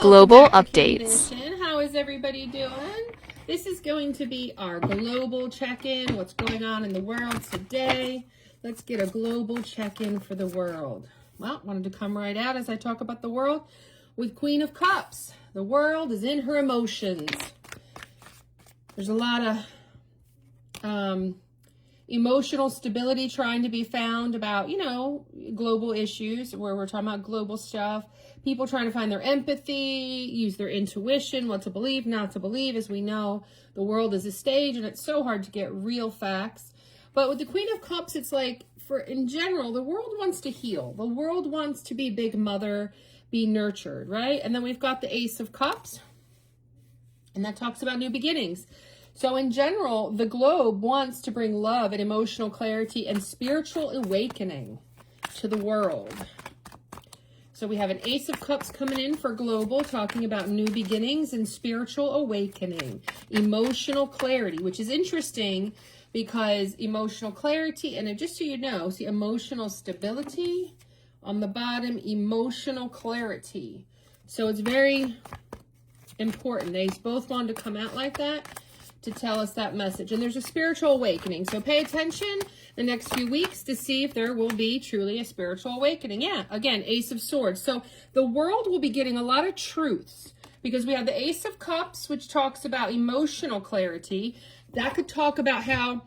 Global updates. Kimbition. How is everybody doing? This is going to be our global check-in. What's going on in the world today? Let's get a global check-in for the world. Well, wanted to come right out as I talk about the world with Queen of Cups. The world is in her emotions. There's a lot of emotional stability trying to be found about, global issues where we're talking about global stuff. People trying to find their empathy, use their intuition, what to believe, not to believe. As we know, the world is a stage and it's so hard to get real facts. But with the Queen of Cups, it's like, in general, the world wants to heal. The world wants to be big mother, be nurtured, right? And then we've got the Ace of Cups, and that talks about new beginnings. So in general, the globe wants to bring love and emotional clarity and spiritual awakening to the world. So we have an Ace of Cups coming in for global, talking about new beginnings and spiritual awakening, emotional clarity, which is interesting because emotional clarity, and just so you know, see emotional stability on the bottom, emotional clarity. So it's very important. They both wanted to come out like that to tell us that message. And there's a spiritual awakening. So pay attention the next few weeks to see if there will be truly a spiritual awakening. Yeah, again, Ace of Swords. So the world will be getting a lot of truths because we have the Ace of Cups, which talks about emotional clarity. That could talk about how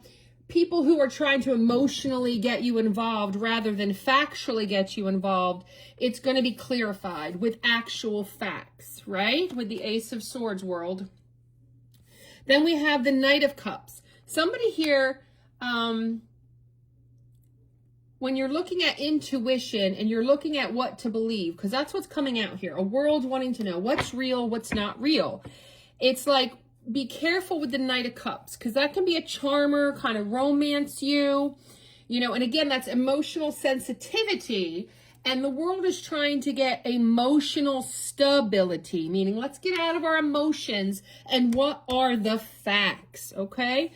people who are trying to emotionally get you involved rather than factually get you involved, it's going to be clarified with actual facts, right? With the Ace of Swords world. Then we have the Knight of Cups. Somebody here, when you're looking at intuition and you're looking at what to believe, because that's what's coming out here, a world wanting to know what's real, what's not real. It's like, be careful with the Knight of Cups, because that can be a charmer, kind of romance you, and again, that's emotional sensitivity. And the world is trying to get emotional stability, meaning let's get out of our emotions and what are the facts, okay?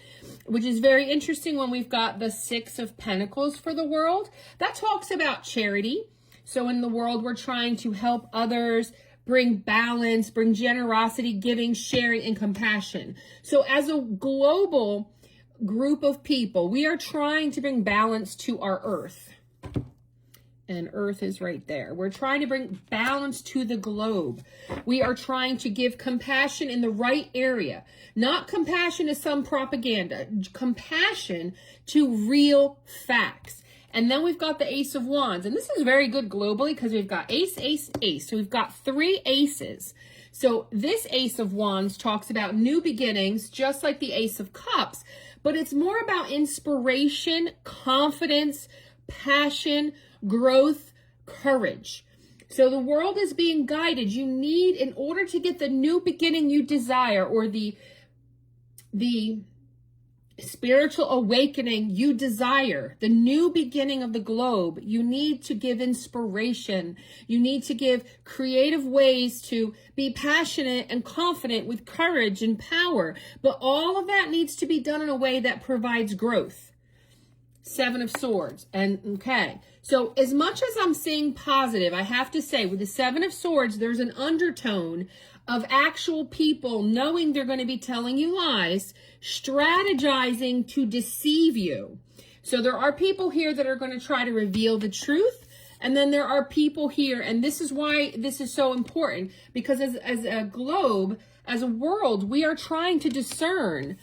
Which is very interesting when we've got the Six of Pentacles for the world. That talks about charity. So in the world, we're trying to help others, bring balance, bring generosity, giving, sharing, and compassion. So as a global group of people, we are trying to bring balance to our earth. And Earth is right there. We're trying to bring balance to the globe. We are trying to give compassion in the right area. Not compassion to some propaganda. Compassion to real facts. And then we've got the Ace of Wands. And this is very good globally because we've got Ace, Ace, Ace. So we've got 3 aces. So this Ace of Wands talks about new beginnings, just like the Ace of Cups. But it's more about inspiration, confidence, passion, growth, courage. So the world is being guided. You need, in order to get the new beginning you desire, or the spiritual awakening you desire, the new beginning of the globe, you need to give inspiration. You need to give creative ways to be passionate and confident with courage and power. But all of that needs to be done in a way that provides growth. Seven of Swords. And okay, so as much as I'm saying positive, I have to say with the Seven of Swords, there's an undertone of actual people knowing they're going to be telling you lies, strategizing to deceive you. So there are people here that are going to try to reveal the truth. And then there are people here, and this is why this is so important, because as a globe, as a world, we are trying to discern.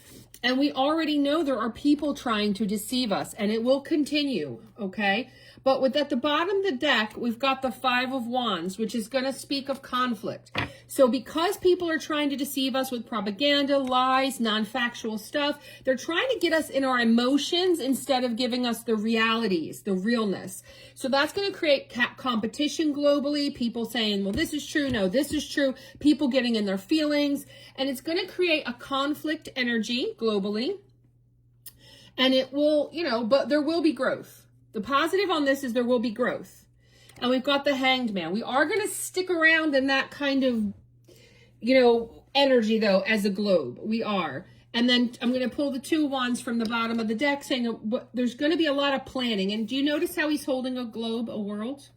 And we already know there are people trying to deceive us, and it will continue, okay? But at the bottom of the deck, we've got the Five of Wands, which is going to speak of conflict. So because people are trying to deceive us with propaganda, lies, non-factual stuff, they're trying to get us in our emotions instead of giving us the realities, the realness. So that's going to create competition globally, people saying, well, this is true, no, this is true, people getting in their feelings, and it's going to create a conflict energy globally. And it will, but there will be growth. The positive on this is there will be growth. And we've got the Hanged Man. We are going to stick around in that kind of, energy, though, as a globe. We are. And then I'm going to pull the 2 wands from the bottom of the deck, saying there's going to be a lot of planning. And do you notice how he's holding a globe, a world?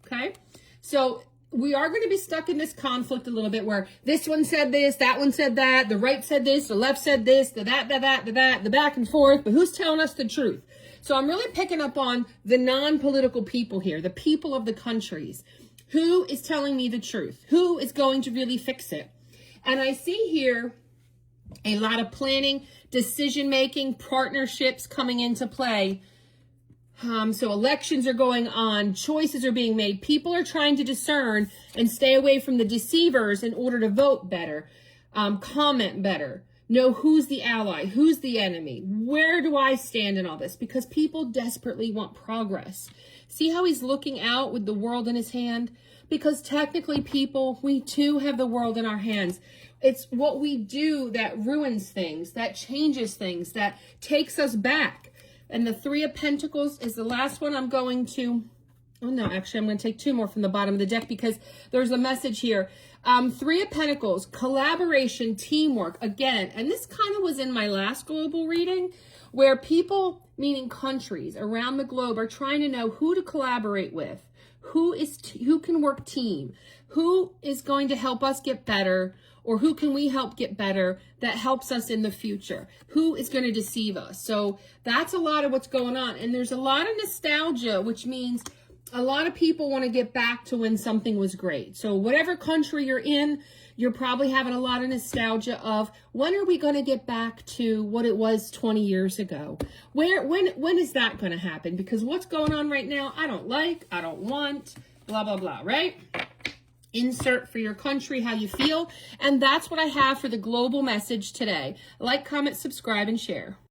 Okay. So we are going to be stuck in this conflict a little bit where this one said this, that one said that, the right said this, the left said this, the back and forth, but who's telling us the truth? So I'm really picking up on the non-political people here, the people of the countries. Who is telling me the truth? Who is going to really fix it? And I see here a lot of planning, decision-making, partnerships coming into play. So elections are going on, choices are being made. People are trying to discern and stay away from the deceivers in order to vote better, comment better, know who's the ally, who's the enemy, where do I stand in all this? Because people desperately want progress. See how he's looking out with the world in his hand? Because technically, people, we too have the world in our hands. It's what we do that ruins things, that changes things, that takes us back. And the Three of Pentacles is the last one I'm going to, oh no, actually I'm going to take two more from the bottom of the deck because there's a message here. Three of Pentacles, collaboration, teamwork, again, and this kind of was in my last global reading where people, meaning countries around the globe, are trying to know who to collaborate with, who can work team, who is going to help us get better, or who can we help get better that helps us in the future? Who is going to deceive us? So that's a lot of what's going on. And there's a lot of nostalgia, which means a lot of people want to get back to when something was great. So whatever country you're in, you're probably having a lot of nostalgia of when are we going to get back to what it was 20 years ago? When is that going to happen? Because what's going on right now, I don't like, I don't want, blah, blah, blah, right? Insert for your country how you feel. And that's what I have for the global message today. Like, comment, subscribe, and share.